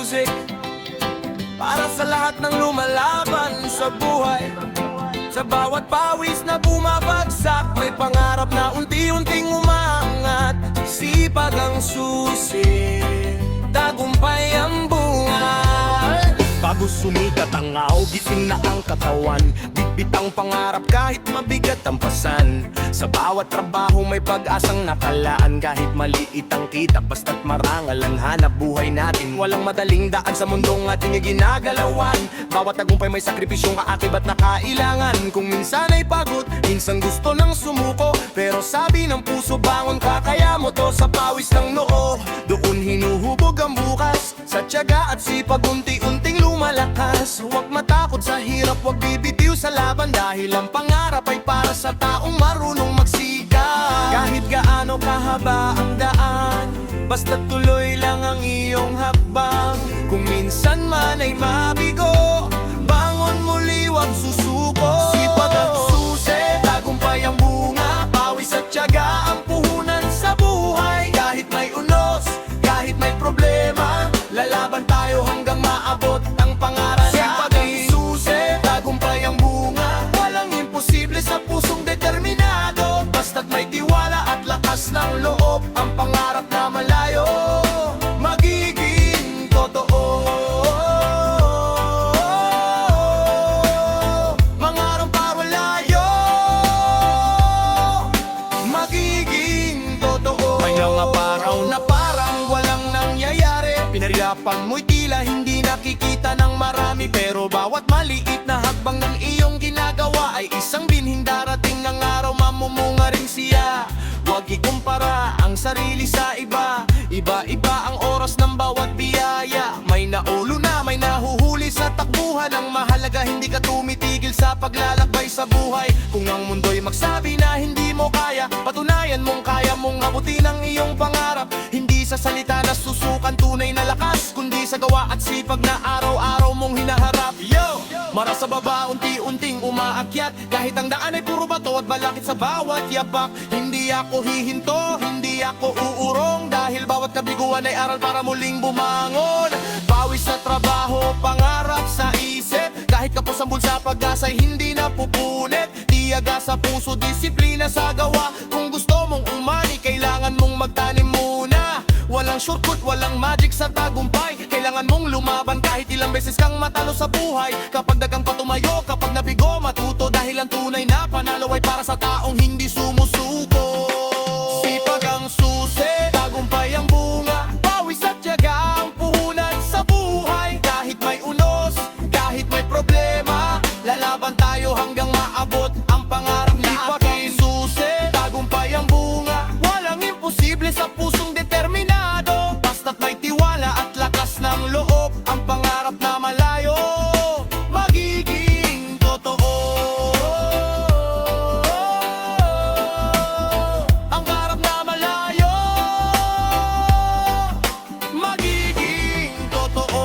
music para sa lahat ng lumalaban sa buhay. Sa bawat pawis na bumabagsak, may pangarap na unti-unting umaangat. Sipag ang susi, tagumpay ang bunga. Bago sumikat ang araw, gising na ang katawan. Bitbit ang pangarap kahit mabigat ang pasan. Sa bawat trabaho may pag-asang nakalaan. Kahit maliit ang kita, basta't marangal ang hanap buhay natin. Walang madaling daan sa mundong ating ginagalawan. Bawat tagumpay may sakripisyong kaakibat na kailangan. Kung minsan ay pagod, minsan gusto nang sumuko, pero sabi ng puso, bangon ka, kaya mo to sa pawis ng noo. Doon hinuhubog ang bukas, sa tiyaga at sipag unti-unting lumalakas. Huwag matakot sa hirap, huwag bibitiw sa laban, dahil ang pangarap ay para sa taong marunong magsikap. Kahit gaano kahaba ang daan, basta tuloy lang ang iyong hakbang. Kung minsan man ay mabigo, bangon muli, huwag susuko. Sipag ang susi, tagumpay ang bunga. Pawis at tiyaga ang puhunan sa buhay. Kahit may unos, kahit may problema, lalaban tayo hanggang maabot ang pangarap. Sipag ang susi, tagumpay ang bunga. Walang imposible sa pusong determinado, basta't may tiwala at lakas ng loob. Ang pangarap na malayo, magiging totoo. Mangarap para layo, magiging totoo. May mga paraw na parang walang nangyayari. Pinahirapan mo'y tila hindi nakikita ng marami, pero bawat maliit na hakbang ng iyong ginagawa ay isang binhing darating ng araw, mamumunga rin siya. Huwag ikumpara ang sarili sa iba, iba-iba ang oras ng bawat biyaya. May naulo na, may nahuhuli sa takbuhan. Ang mahalaga hindi ka tumitigil sa paglalakbay sa buhay. Kung ang mundo'y magsabi na hindi mo kaya, patunayan mong kaya mong abutin ang iyong pangarap. Hindi sa salita na susukan tunay na lakas, kundi sa gawa at sipag na araw-araw mong hinaharap. Yo! Mara sa baba, unti-unting umaakyat, kahit ang daan ay puro bato at balakid sa bawat yapak. Hindi ako hihinto, hindi ako uurong, dahil bawat kabiguan ay aral para muling bumangon. Pawis sa trabaho, pangarap sa isip, kahit kapos ang bulsa, pag-asa'y hindi napupunit. Tiyaga sa puso, disiplina sa gawa. Kung gusto mong umani, kailangan mong magtanim muna. Walang shortcut, walang magic sa tagumpay. Kailangan mong lumaban kahit ilang beses kang matalo sa buhay. Kapag dagang patumayo, kapag nabigo, matuto, dahil ang tunay na panalo ay para sa taong hindi sumusuko. Sipag ang susi, tagumpay ang bunga. Pawis at tiyaga ang puhunan sa buhay. Kahit may unos, kahit may problema, lalaban tayo hanggang maabot ang pangarap na aking. Susi, tagumpay ang bunga. Walang imposible sa pusong determinado, basta't may tiwala at lakas ng loob. Ang pangarap na malayo, magiging totoo. Ang pangarap na malayo, magiging totoo.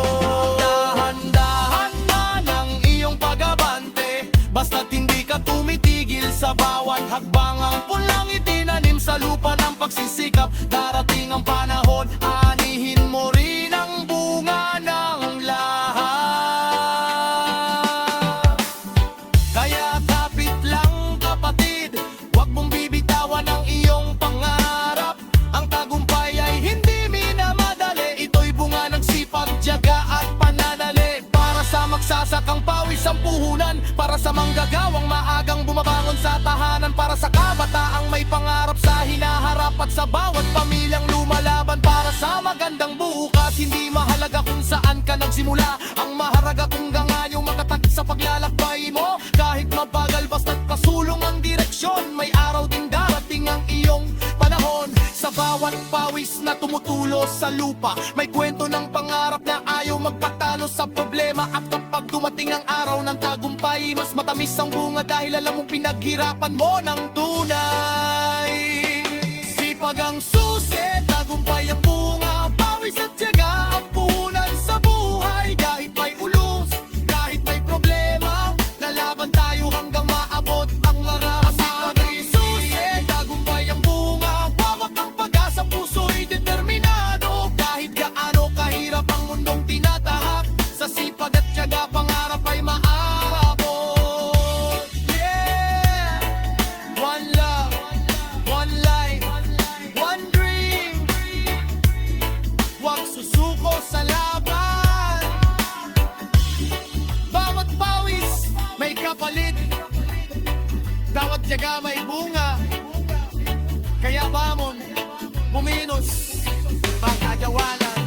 Dahan-dahan man ang iyong pag-abante, basta't hindi ka tumitigil sa bawat hakbang. Ang pulang itinanim sa lupa ng pagsisikap, darating ang panahon, anihin mo rin ang bunga ng lahat. Kaya kapit lang kapatid, huwag mong bibitawan ang iyong pangarap. Ang tagumpay ay hindi minamadali, ito'y bunga ng sipag, tiyaga at pananali. Para sa magsasakang pawis ang puhunan, para sa manggagawang maagang bumabangon sa tahanan, para sa kabataang may pangarap sa hinaharap, at sa bawat pamilyang lumalaban para sa magandang bukas. Hindi mahalaga kung saan ka nagsimula, ang mahalaga kung gangayo makatakit sa paglalakbay mo. Kahit mabagal, basta't kasulong ang direksyon, may araw ding darating ang iyong panahon. Sa bawat pawis na tumutulo sa lupa, may kwento ng pangarap na ayaw magpatalo sa problema. At kapag dumating ang araw ng tagumpay, mas matamis ang bunga, dahil alam mong pinaghirapan mo ng tunay. Sipag ang susi, tagumpay ang bunga. Pawis at tiyaga ang puhunan sa buhay. Kahit may ulos, kahit may problema, lalaban tayo hanggang maabot ang larangan. Sipag ang susi, tagumpay ang bunga. Bawat ang pag-asa, puso'y determinado. Kahit gaano kahirap ang mundong tinatawag, tiyaga may bunga. Kaya bamon, buminos, pagkagawalan.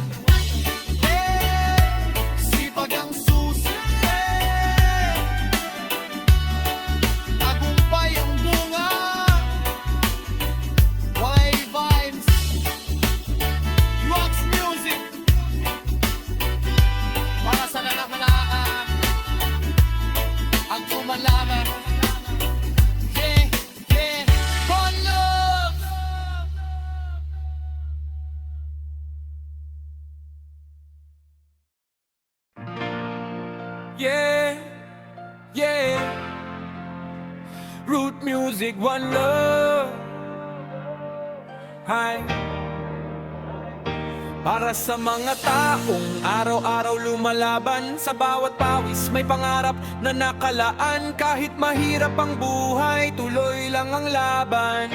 Sipag ang susi, tagumpay ang bunga. Why vibes, Lux Music, para sa nanakalaan ang kumalaman. Yeah, yeah, one love. Yeah, yeah. Root music, one love. Hi. Para sa mga taong araw-araw lumalaban, sa bawat pawis may pangarap na nakalaan. Kahit mahirap ang buhay, tuloy lang ang laban.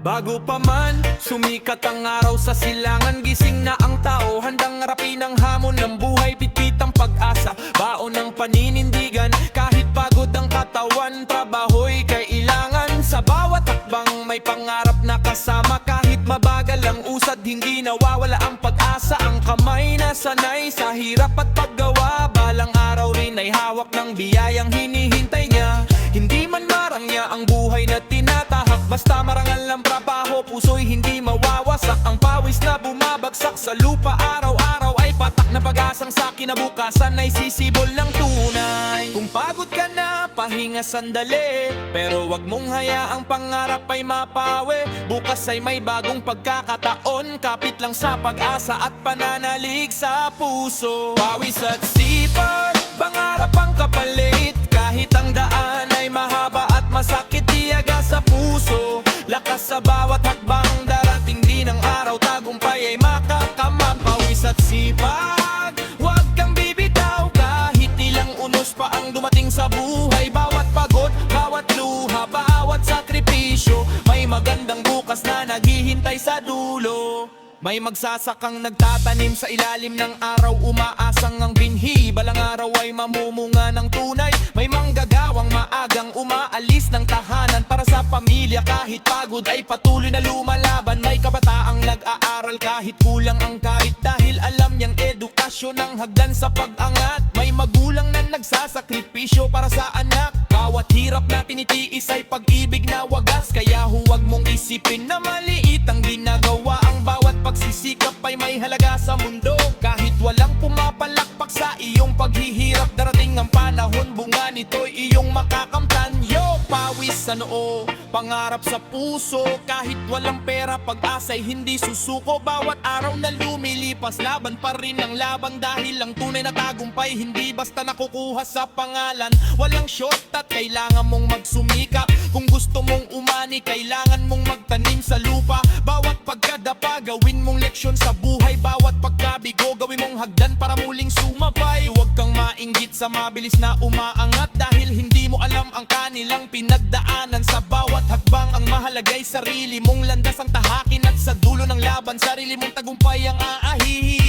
Bago pa man sumikat ang araw sa silangan, gising na ang tao, handang harapin ang hamon ng buhay. Pitpit ang pag-asa, baon ng paninindigan. Kahit pagod ang katawan, trabaho'y kailangan. Sa bawat hakbang may pangarap na kasama. Kahit mabagal ang usad, hindi nawawala ang pag-asa. Ang kamay na sanay sa hirap at paggawa, balang araw rin ay hawak ng biyayang hinihintay niya. Hindi man marangya ang buhay na tinatahak, basta marangal ang trabaho, puso'y hindi mawawasak. Ang pawis na bumabagsak sa lupa araw-araw ay patak na pag-asang sa kinabukasan ay sisibol ng tunay. Kung pagod ka na, pahinga sandali, pero wag mong hayaang pangarap ay mapawi. Bukas ay may bagong pagkakataon, kapit lang sa pag-asa at pananalig sa puso. Pawis at sipag, pangarap ang kapalit. Kahit ang daan ay mahaba at masakit, tiyaga sa puso. Lakas sa bawat hakbang, darating din ang araw, tagumpay ay makakamang. Pawis at sipag, huwag kang bibitaw. Kahit ilang unos pa ang dumating sa buhay, bawat pagod, bawat luha, bawat sakripisyo, may magandang bukas na naghihintay sa dulo. May magsasakang nagtatanim sa ilalim ng araw, umaasang ang binhi, balang araw ay mamumunga ng tunay. May manggagawang maagang umaalis ng tahanan para sa pamilya. Kahit pagod ay patuloy na lumalaban. May kabataang nag-aaral kahit kulang ang kahit, dahil alam niyang edukasyon ang hagdan sa pag-angat. May magulang na nagsasakripisyo para sa anak. Bawat hirap na tinitiis ay pag-ibig na wagas. Kaya huwag mong isipin na maliit ang ginagawa. Ang bawat pagsisikap ay may halaga sa mundo. Kahit walang pumapalakpak sa iyong paghihirap, darating ang panahon, bunga nito'y iyong makakamtan. Yo, pawis sa noo, pangarap sa puso. Kahit walang pera, pag-asa'y hindi susuko. Bawat araw na lumilipas, laban pa rin ang labang. Dahil ang tunay na tagumpay, hindi basta nakukuha sa pangalan. Walang shortcut, kailangan mong magsumikap. Kung gusto mong umani, kailangan mong magtanim sa lupa. Bawat pagkadapa, gawin mong leksyon sa buhay. Bawat pagkabigo, gawin mong hagdan para muling sumabay. Huwag kang mainggit sa mabilis na umaangat, dahil hindi mo alam ang kanilang pinagdaanan. Sa bawat hakbang, ang mahalagay sarili mong landas ang tahakin. At sa dulo ng laban, sarili mong tagumpay ang aahihin.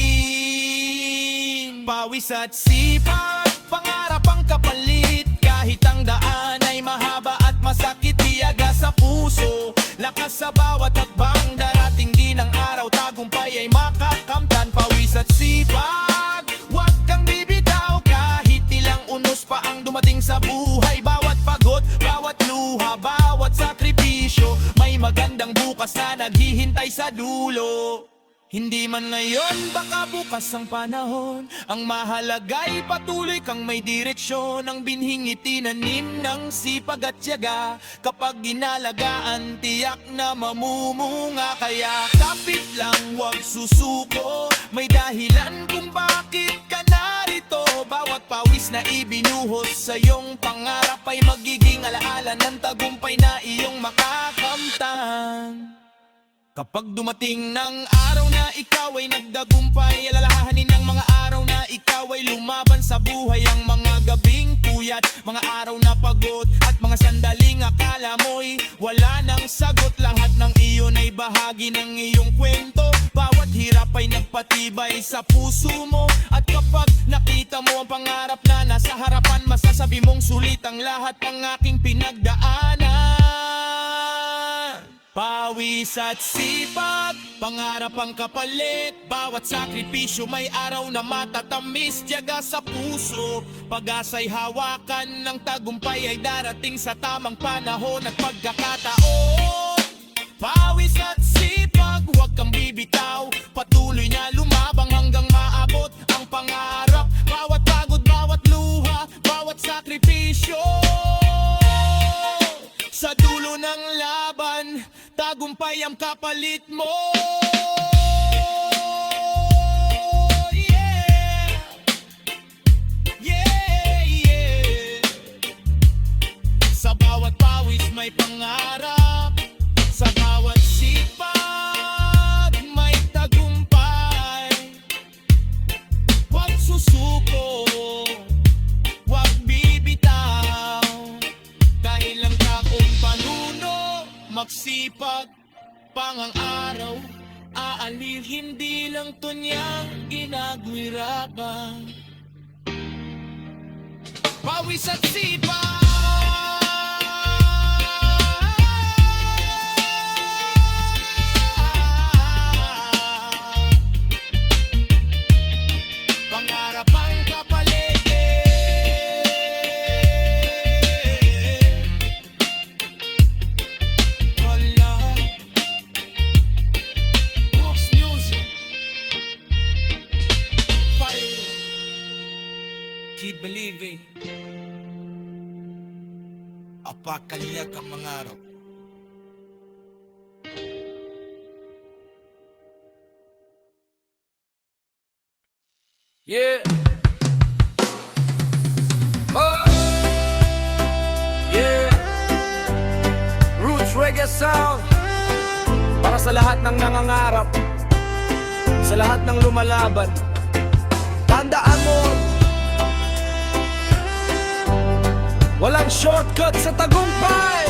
Pawis at sipag, pangarap ang kapalit. Kahit ang daan ay mahaba at masakit, tiyaga sa puso. Lakas sa bawat hakbang, darating din ang araw, tagumpay ay makakamtan. Pawis at sipag, huwag kang bibitaw. Kahit ilang unos pa ang dumating sa buhay, bawat pagod, bawat luha, bawat sakripisyo, may magandang bukas na naghihintay sa dulo. Hindi man ngayon, baka bukas ang panahon. Ang mahalaga'y patuloy kang may direksyon. Ang binhing itinanim ng sipag at tiyaga, kapag ginalagaan, tiyak na mamumunga. Kaya kapit lang, huwag susuko, may dahilan kung bakit ka narito. Bawat pawis na ibinuhos sa iyong pangarap ay magiging alaala ng tagumpay na iyong makakamtan. Kapag dumating ng araw na ikaw ay nagdagumpay, alalahanin ng mga araw na ikaw ay lumaban sa buhay. Ang mga gabing puyat, mga araw na pagod, at mga sandaling akala mo'y wala nang sagot. Lahat ng iyon ay bahagi ng iyong kwento. Bawat hirap ay nagpatibay sa puso mo. At kapag nakita mo ang pangarap na nasa harapan, masasabi mong sulit ang lahat ng aking pinagdaanan. Pawis at sipag, pangarap ang kapalit. Bawat sakripisyo may araw na matatamis. Tiyaga sa puso, pag-asa'y hawakan. Ng tagumpay ay darating sa tamang panahon at pagkakataon. Pawis at sipag, huwag kang bibitaw. Patuloy na lumabang hanggang maabot ang pangarap. Bawat pagod, bawat luha, bawat sakripisyo. Sa dulo ng laban, tagumpay ang kapalit mo. Yeah. Yeah, yeah. Sa bawat pawis may pangarap. Sa bawat sipag may tagumpay. Huwag susuko, huwag bibitaw. Dahil ang takong panuno, magsipag pangang araw. Aalil, hindi lang to niyang ginagwirakan. Pawis at sipag, pangarap ang kapalit. Wala. Box Music. Fire. Keep believing. Apakaliyak ang mangarap. Yeah. Oh. Yeah. Roots reggae sound. Para sa lahat ng nangangarap, sa lahat ng lumalaban. Tandaan mo, walang shortcut sa tagumpay.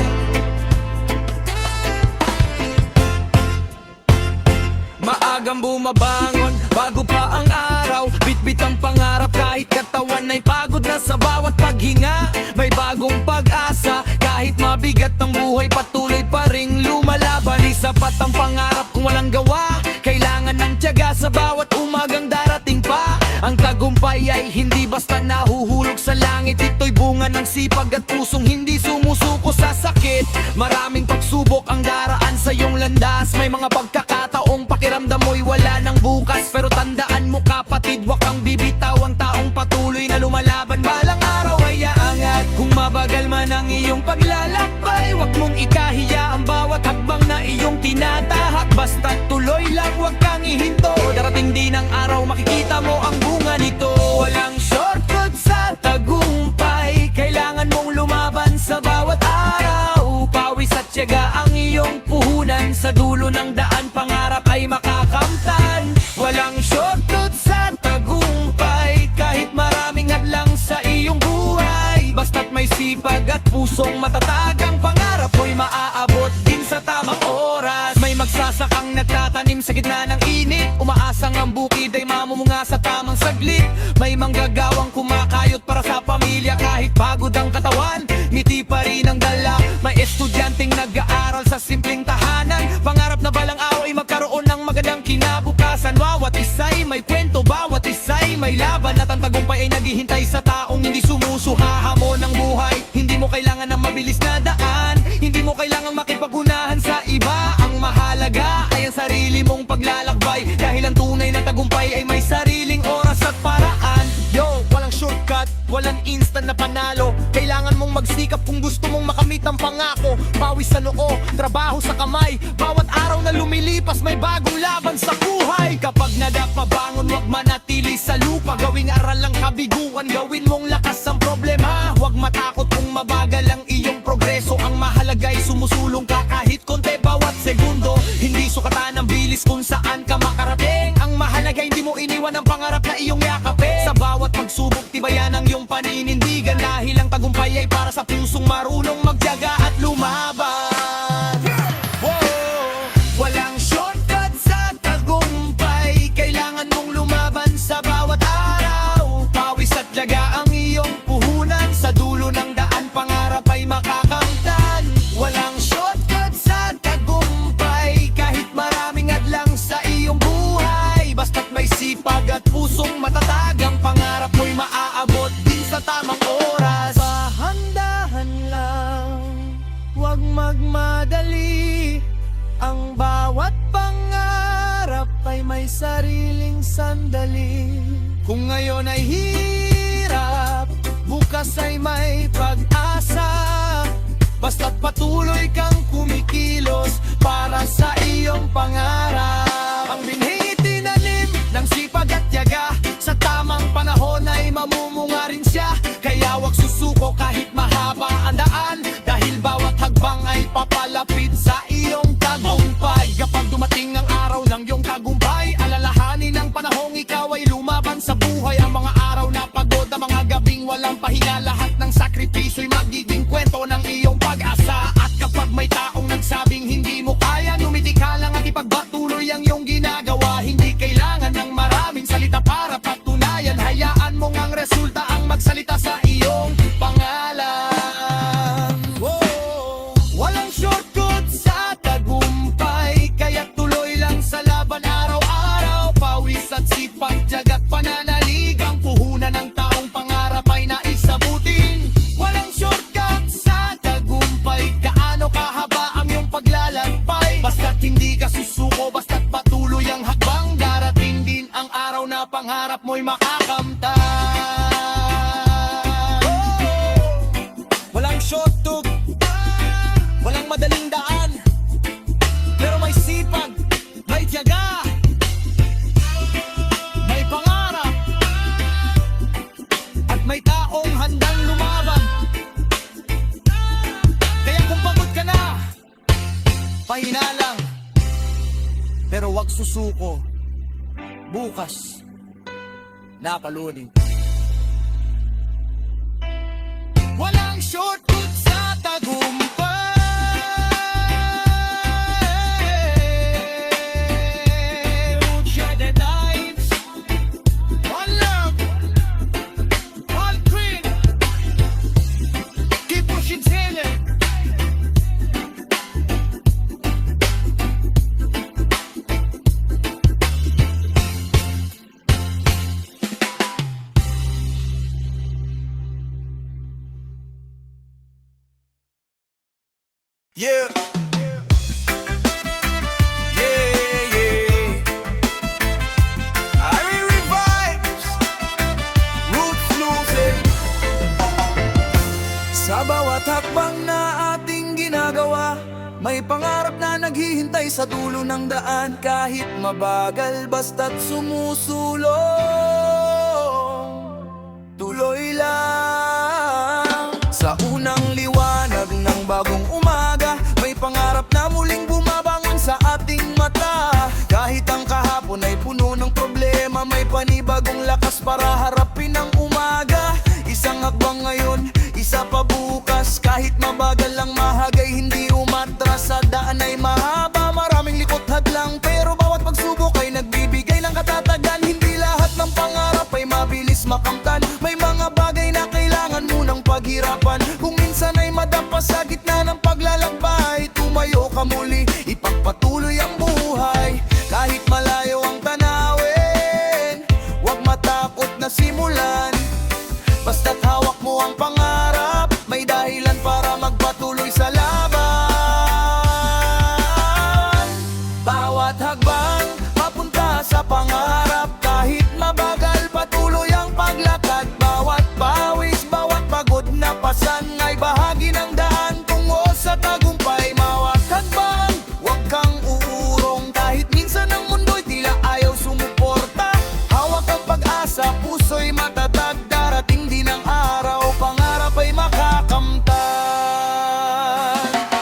Maagang bumabangon bago pa ang araw. Bitbit ang pangarap kahit katawan ay pagod na. Sa bawat paghinga may bagong pag-asa. Kahit mabigat ang buhay, patuloy pa ring lumalaban. Di sapat ang pangarap kung walang gawa. Kailangan ng tiyaga sa bawat umagang darating pa. Ang tagumpay ay hindi basta nahuhulog sa langit. Ito'y bunga ng sipag at pusong hindi sumusuko sa sakit. Maraming pagsubok ang daraan sa iyong landas. May mga pagkakataong pakiramdam mo'y wala ng bukas. Pero tandaan mo kapatid, wag kang bibitaw. Ang taong patuloy na lumalaban, balang araw ay aangat. Kung mabagal man ang iyong paglalakbay, wag mong ikahiya ang bawat hakbang na iyong tinatahak. Basta tuloy lang, wag kang ihinto. Darating din ang araw, makikita mo ang bunga nito. Walang shortcut sa tagumpay, kailangan mong lumaban sa bawat araw. Pawis at tiyaga ang iyong puhunan. Sa dulo ng daan, pangarap ay makakamtan. Walang shortcut sa tagumpay, kahit maraming hadlang sa iyong buhay. Basta't may sipag at pusong matatag, ang pangarap mo'y maaabot din sa tamang oras. May magsasakang nagtatanim sa gitna ng init, umaasang ang bukid ay mamumunga sa tamang saglit. May manggagawang kumakayot para sa pamilya, kahit pagod ang katawan, ngiti pa rin ang dala. May estudyanteng nag-aaral sa simpleng tahanan, pangarap na balang araw ay magkaroon ng magandang kinabukasan. Bawat isa'y may kwento, bawat isa'y may laban. At ang tagumpay ay naghihintay sa taong hindi sumusuha. Hamon ng buhay, hindi mo kailangan ng mabilis na daan. Hindi mo kailangang makipagunahan sa iba. Ang mahalaga ay ang sarili mong paglalakbay, dahil ang tunay na tagumpay ay may sariling oras at paraan. Yo, walang shortcut, walang instant na panalo. Kailangan mong magsikap kung gusto mong makamit ang pangako. Pawis sa noo, trabaho sa kamay. Bawat araw na lumilipas may bagong laban sa buhay. Kapag nadapabangon, wag manatili sa lupa. Gawing aral lang kabiguan, gawin mong lakas ang problema. Huwag matakot kung mabagal ang iyong progreso. Ang mahalaga ay sumusulong ka kahit konti bawat segundo. Hindi sukatan ang bilis kung saan ka makarating. Ang mahalaga hindi mo iniwan ang pangarap na iyong yakapin. Sa bawat pagsubok, tibayan ang iyong paninindigan. Dahil ang tagumpay ay para sa pusong marunong magtiyaga at lumaban. Walang shortcut sa tagumpay, magmadali. Ang bawat pangarap ay may sariling sandali. Kung ngayon ay hirap, bukas ay may pag-asa. Basta't patuloy kang kumikilos para sa iyong pangarap. Ang binhi tinanim ng sipag at tiyaga, sa tamang panahon ay mamumunga rin siya. Kaya wag susuko kahit mahaba ang daan, dahil bawat hagbang ay papalapit sa iyong tagumpay. Kapag dumating ang araw ng iyong tagumpay, alalahanin ang panahong ikaw ay lumaban sa buhay. Ang mga araw na pagod, ang mga gabing walang pahinga, lahat ng sakripisyo'y magiging kwento ng iyong pag-asa. At kapag may taong nagsabing hindi mo kaya, numitikha lang at ipagpatuloy ang iyong ginagawa. Hindi kailangan ng maraming salita para patunayan, hayaan mong ang resulta ang magsalita sa iyong pangalan. Walang shortcut sa tagumpay, kaya tuloy lang sa laban araw-araw. Pawis at sipag, tiyaga at pananalig, ang puhunan ng taong pangarap ay naisabutin. Walang shortcut sa tagumpay, kaano kahaba ang iyong paglalakbay. Basta't hindi ka susuko, basta't patuloy ang hakbang, darating din ang araw na pangarap mo'y makakamtan. Walang shortcut, walang madaling daan, pero may sipag, may tiyaga, may pangarap, at may taong handang lumaban. Kaya kung pagod ka na, pahina lang, pero wag susuko. Bukas, nakalunin. Walang shortcut sa tagumpay. Share the times. One love, one creed. Keep pushing, sailor. Yeah. Yeah, yeah. I revives Roots music. Sa bawat hakbang na ating ginagawa, may pangarap na naghihintay sa dulo ng daan. Kahit mabagal, basta't sumusulong, tuloy lang. Sa unang liwanag ng bagong umaga, may pangarap na muling bumabangon sa ating mata. Kahit ang kahapon ay puno ng problema, may panibagong lakas para harapin ang umaga. Isang hakbang ngayon, isa pa bukas. Kahit mabagal lang mahagay, hindi umatras. Sa daan ay mahaba, maraming likot hadlang, pero bawat pagsubok ay nagbibigay ng katatagan. Hindi lahat ng pangarap ay mabilis makamtan. May mga bagay na kailangan munang paghirapan. Kung minsan ay madapa sa gitna ng paglalakbay, tumayo ka muli, ipagpatuloy ang buhay. Kahit malayo ang tanawin, huwag matakot na simulan. Basta't hawak mo ang pangarap, may dahilan para magpatuloy sa laban. Bawat hagbang papunta sa pangarap, kahit mabagal patuloy ang paglakad. Bawat pawis, bawat pagod na pasan ay bahagi ng daan tungo sa tagumpay. Bawat hagbang, huwag kang uurong, kahit minsan ang mundo'y tila ayaw sumuporta. Hawak ang pag-asa, puso'y matatag, darating din ang araw, pangarap ay makakamtan.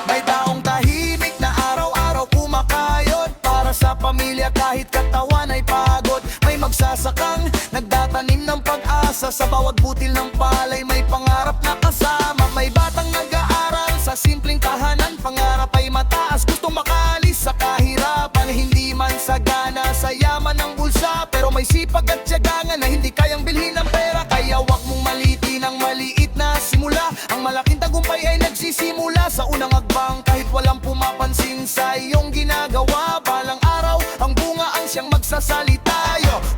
May taong tahimik na araw-araw kumakayod para sa pamilya, kahit katawan ay pagod. May magsasakang nagtatanim ng pag-asa, sa bawat butil ng palay may pangarap na kasama. May batang nag-aaral sa simpleng tahanan, pangarap ay mataas, gustong makaalis sa kahirapan. Hindi man sagana sa yaman ng bulsa, pero may sipag at tiyaga na hindi kayang bilhin ng pera. Kaya wag mong maliitin ang maliit na simula, ang malaking tagumpay ay nagsisimula sa unang hakbang. Kahit walang pumapansin sa iyong ginagawa, balang araw ang bunga ang siyang magsasalita.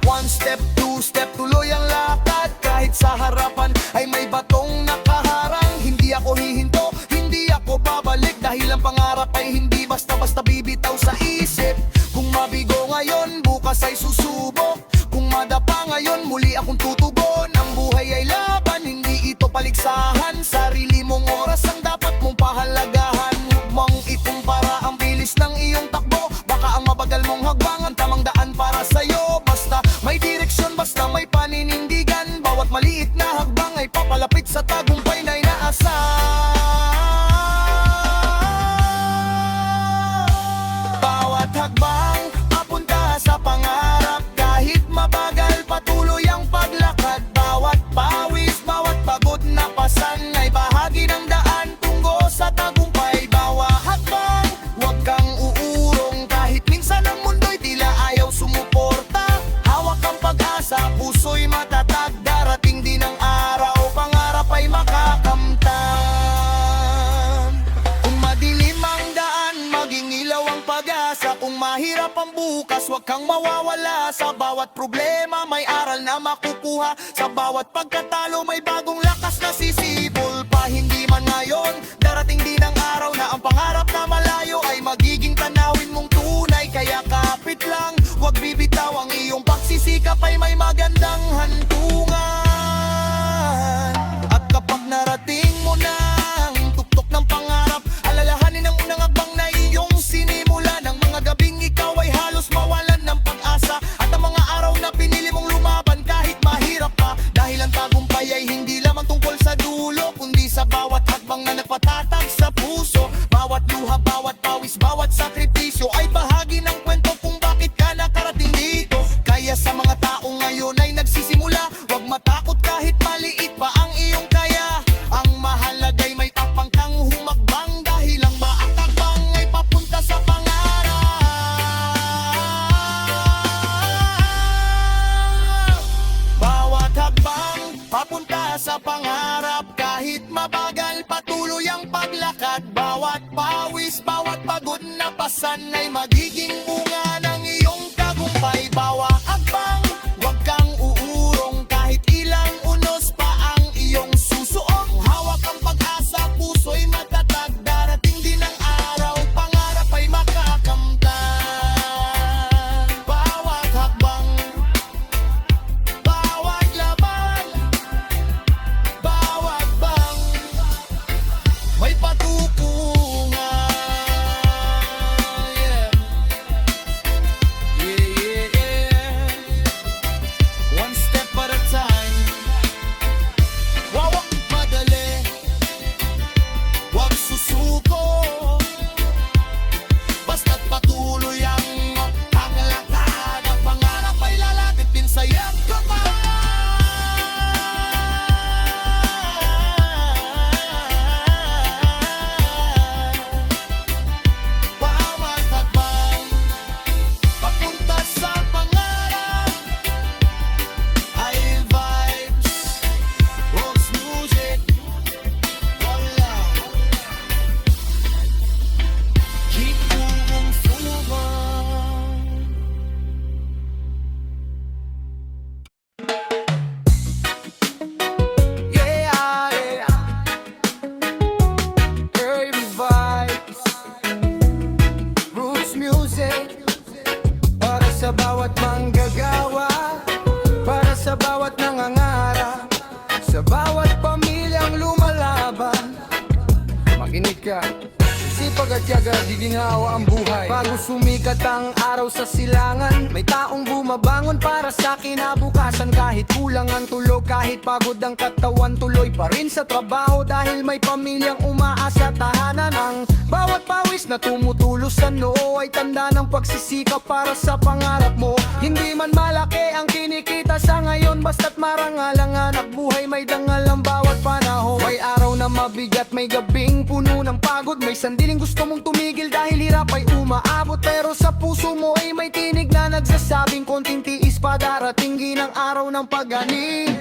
One step, two step, tuloy ang lakad. Kahit sa harapan ay may batong nakaharang, hindi ako hihinto, hindi ako babalik, dahil pangarap ay hindi basta-basta bibitaw sa isip. Kung mabigo ngayon, bukas ay susubok. Kung madapa ngayon, muli akong tutugon. Ang buhay ay laban, hindi ito paligsahan. Sarili mong oras ang dapat mong pahalagahan. Huwag mong ikumpara ang bilis ng iyong takbo. Baka ang mabagal mong hagbang ang tamang daan para sa'yo. Basta may direksyon, basta may paninindigan. Bawat maliit na hagbang ay papalapit sa tagumpay na inaasahan. Bawat hagbang papunta sa pangarap. Kahit mabagal, patuloy ang paglakad. Bawat pawis, bawat pagod na pasan ay bahagi ng daan tungo sa tagumpay. Bawat hakbang, huwag kang uurong. Kahit minsan ang mundo'y tila ayaw sumuporta. Hawak ang pag-asa, puso'y matatag. Darating din ang araw, pangarap ay makakamtan. Kung madilim ang daan, maging ilaw ang pag-asa. Kung mahirap ang bukas, huwag kang mawawala. Sa bawat problema, may aral na makukuha. Sa bawat pagkatalo, may bagong lakas na sisipol pa. Hindi man ngayon, darating din ang araw na ang pangarap na malayo ay magiging tanawin mong tunay. Kaya kapit lang, huwag bibitaw. Ang iyong pagsisikap ay may magandang hantungan. At kapag narating mo na ang tuktok ng pangarap, alalahanin ang unang hagbang na iyong sinimula. Ng mga gabing ikaw ay halos mawalan ng pag-asa. At ang mga araw na pinili mong lumaban kahit mahirap pa. Dahil ang tagumpay ay hindi lamang tungkol sa dulo, kundi sa bawat hagbang na nagpatatag sa puso. Bawat luha, bawat pawis, bawat sakripisyo ay bahagi ng kwento kung bakit ka nakarating dito. Kaya sa mga taong ngayon ay nagsisimula, huwag matakot kahit maliit pa ang iyong kaya. Ang mahalaga'y may tapang kang humagbang. Dahil ang baak hakbang ay papunta sa pangarap. Bawat hakbang papunta sa pangarap. Kahit mabagal, patuloy ang paglakad. Bawat pawis, bawat pagod na pasan ay magiging bunga ng iyong tagumpay. Bawat hakbang, huwag kang uurong. Kahit ilang unos pa ang iyong susuong. Hawak ang pag-asa, puso'y matatag. Darating din ang araw, pangarap ay makakamtan. Bawat hakbang, bawat laban, bawat bang, may patutungan. Yeah. Yeah, yeah, yeah. One step at a time. Wawag madali, wag susuko. Basta't patuloy ang lakad. Ang pangarap ay lalapit din sa'yo kapag bawat hakbang papunta sa pangarap ay vibes, rocks music, wala. Keep moving forward. Yeah, yeah. Early vibes, roots music. Para sa bawat manggagawa, para sa bawat nangangarap, sa bawat pamilyang lumalaban. Makinig ka. Sipag at yaga, di ginhawa ang buhay. Bago sumikat ang araw sa silangan, may taong bumabangon para sa kinabukasan. Kahit kulang ang tulog, kahit pagod ang katawan, tuloy pa rin sa trabaho dahil may pamilyang umaasa. Tahanan ang bawat pawis na tumutulos sa noo ay tanda ng pagsisikap para sa pangarap mo. Hindi man malaki ang kinikita sa ngayon, basta't marangal ang anak buhay, may dangal ang bawat panahon. May araw na mabigat, may gabing puno ng pagod, may sandiling gusto mong tumigil dahil hirap ay umaabot. Pero sa puso mo ay may tinig na nagsasabing konting tiis pa, darating din ang araw ng pag-ani.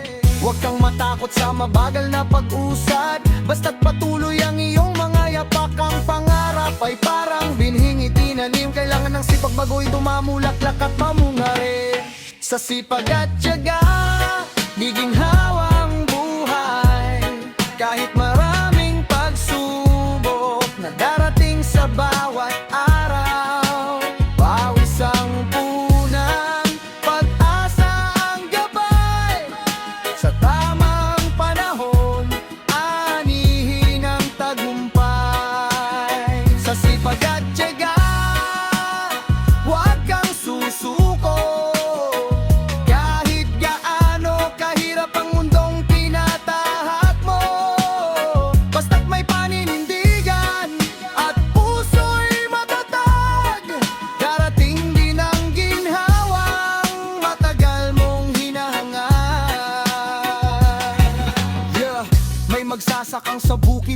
Huwag kang matakot sa mabagal na pag-usad, basta't patuloy ang iyong mga yapak. Ang pangarap ay parang binhing itinanim, kailangan ng sipag bago'y tumamulaklak at mamunga rin. Sa sipag at tiyaga, niging hawang buhay. Kahit maraming pagsubok na darating sa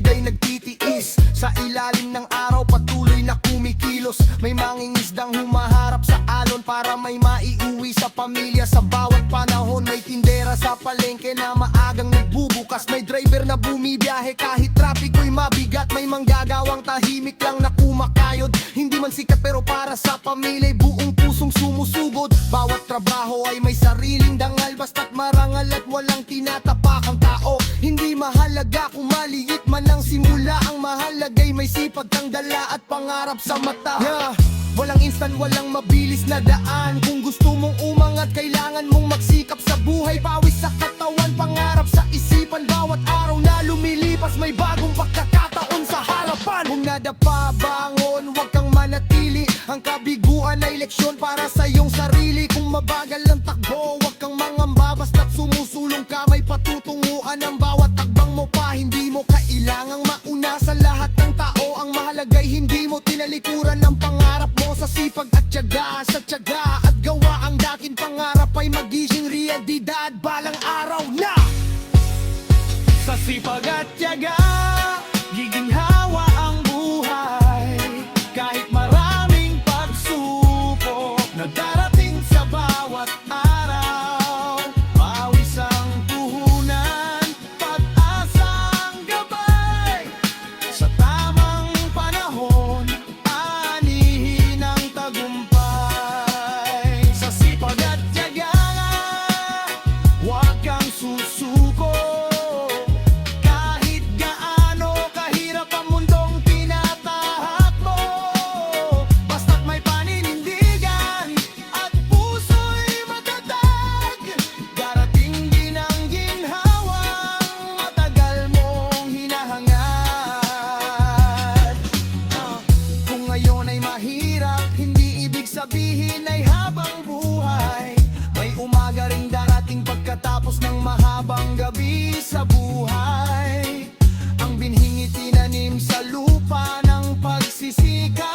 ay nagtitiis. Sa ilalim ng araw patuloy na kumikilos. May mangingisdang humaharap sa alon para may maiuwi sa pamilya. Sa bawat panahon may tindera sa palengke na maagang nagbubukas. May driver na bumibiyahe kahit trapiko'y mabigat. May manggagawang tahimik lang na kumakayod. Hindi man sikat pero para sa pamilya buong pusong sumusugod. Bawat trabaho ay may sariling dangal, basta't marangal at walang tinatapakang tao. Hindi mahalaga kung maliit man ang simula, ang mahalaga'y may sipag kang dala at pangarap sa mata. Walang instant, walang mabilis na daan. Kung gusto mong umangat, kailangan mong magsikap sa buhay. Pawis sa katawan, pangarap sa isipan. Bawat araw na lumilipas, may bagong pagkakataon sa harapan. Kung nadapa, bangon, huwag kang manatili. Ang kabiguan ay leksyon para sa iyong sarili. Kung mabagal ang takbo, huwag kang mangamba. Basta't sumusulong ka, may patutunguhan ang bawat takbang mo pa. Hindi mo kailangang mauna sa lahat ng tao. Ang mahalaga'y hindi mo tinalikuran ng pangarap mo. Sa sipag at tiyaga, sa tiyaga at gawa, ang dating pangarap ay magiging realidad balang araw na. Sa sipag at tiyaga, giginhawa ang buhay. Kahit maraming pagsubok na darating sa bawat araw, pawis ang puhunan, pag-asang gabay. Sa tamang panahon, anihin ang tagumpay. Sa sipag at tiyaga, huwag kang susuko. Kahit gaano kahirap ang mundong tinatahak mo, basta't may paninindigan at puso'y matatag, darating din ang ginhawang matagal mong hinahangad. Kung ngayon ay mahirap, hindi ibig sabihin ay habang buhay. May umaga ring darating pagkatapos ng mahabang gabi sa buhay. Ang binhing itinanim sa lupa ng pagsisikat.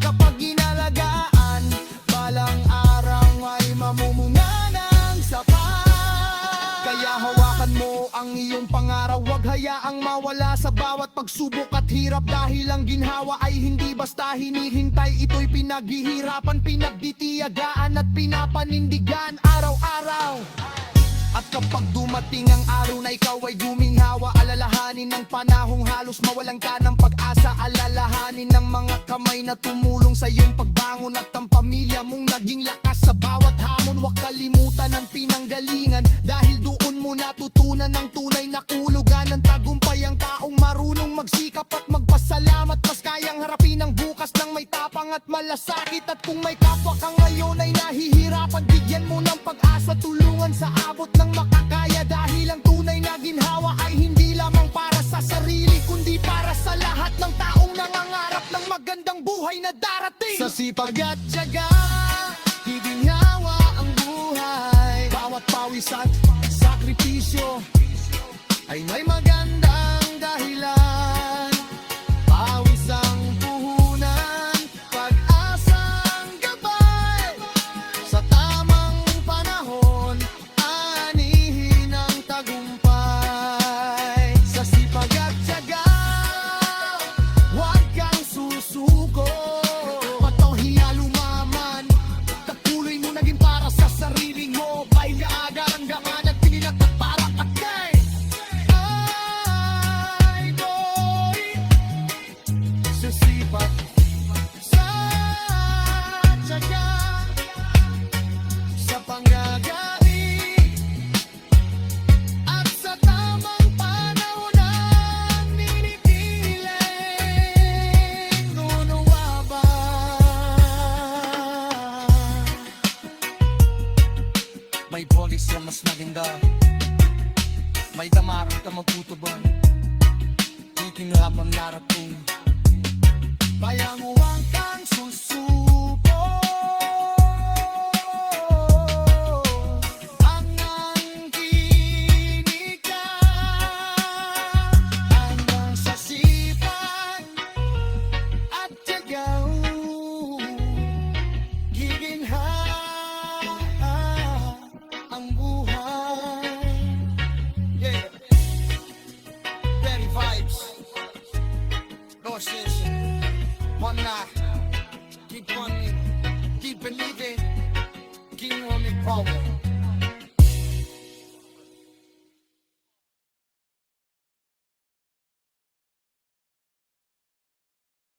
Kapag inalagaan, balang araw ay mamumunga ng sapat. Kaya hawakan mo ang iyong pangarap, huwag hayaang mawala sa bawat pagsubok at hirap. Dahil ang ginhawa ay hindi basta hinihintay, ito'y pinaghihirapan, pinagditiyagaan at pinapanindigan araw-araw. At kapag dumating ang araw na ikaw ay guminhawa, alalahanin ng panahong halos mawalan ka ng pag-asa. Alalahanin ng mga kamay na tumulong sa iyong pagbangon at ang pamilya mong naging lakas sa bawat hamon. Huwag kalimutan ang pinanggalingan, dahil doon mo natutunan ang tunay na kahulugan ng tagumpay. Ang taong marunong magsikap at magpasalamat, mas kayang harapin ang bukas ng may tapang at malasakit. At kung may kapwa ka ngayon ay nahihirapan, bigyan mo ng pag-asa, tulungan sa abot ng makakaya. Dahil ang tunay na ginhawa ay hindi lamang para sa sarili, kundi para sa lahat ng taong nangangarap ng magandang buhay na darating. Sa sipag at tiyaga, giginhawa ang buhay. Bawat pawis at sakripisyo ay may magandang dahilan. Pawis ang puhunan, pag-asang gabay. Sa tamang panahon, anihin ang tagumpay. Sa sipag at tiyaga, huwag kang susuko. Patuloy lumaman, patuloy mo naging para sa sarili mo. Dahil kaagarang-gaman at pininatat para takay. Ay, boy, sa sipag, sa tiyaga, sa panggagaling at sa tamang panahon ang ninipiling nunuwaba. May polis na mas maganda, may damaran ka magtutuban, titinghap ang narating. Bayang huwag kang susuko. Ang angkinig ka hanggang sa sipag at tiyaga. Giginhawa ang buhay. Yeah, very vibes. forward.